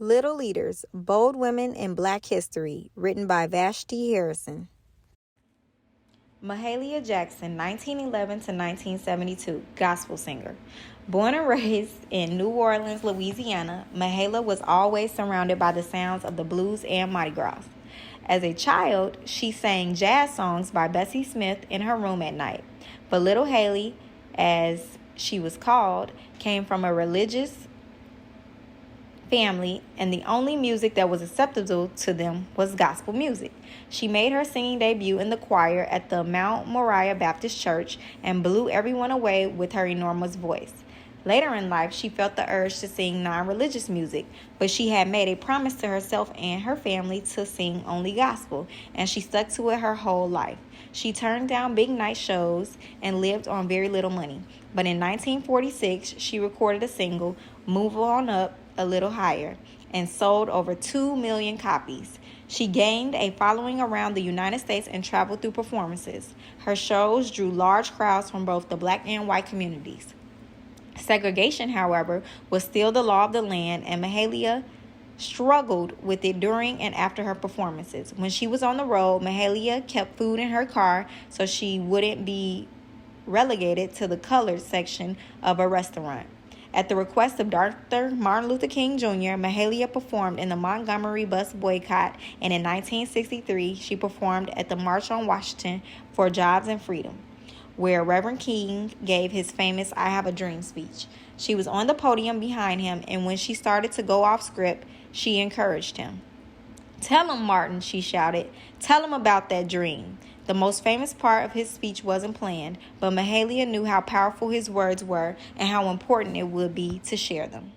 Little Leaders, Bold Women in Black History, written by Vashti Harrison. Mahalia Jackson, 1911 to 1972, gospel singer. Born and raised in New Orleans, Louisiana, Mahalia was always surrounded by the sounds of the blues and Mardi Gras. As a child, she sang jazz songs by Bessie Smith in her room at night. But little Haley, as she was called, came from a religious family, and the only music that was acceptable to them was gospel music. She made her singing debut in the choir at the Mount Moriah Baptist Church and blew everyone away with her enormous voice. Later in life, she felt the urge to sing non-religious music, but she had made a promise to herself and her family to sing only gospel, and she stuck to it her whole life. She turned down big night shows and lived on very little money. But in 1946, she recorded a single, Move On Up a Little Higher, and sold over 2 million copies. She gained a following around the United States and traveled through performances. Her shows drew large crowds from both the black and white communities. Segregation, however, was still the law of the land, and Mahalia struggled with it during and after her performances. When she was on the road, Mahalia kept food in her car so she wouldn't be relegated to the colored section of a restaurant. At the request of Dr. Martin Luther King Jr., Mahalia performed in the Montgomery bus boycott, and in 1963, she performed at the March on Washington for Jobs and Freedom, where Reverend King gave his famous I Have a Dream speech. She was on the podium behind him, and when she started to go off script, she encouraged him. "Tell him, Martin," she shouted. "Tell him about that dream." The most famous part of his speech wasn't planned, but Mahalia knew how powerful his words were and how important it would be to share them.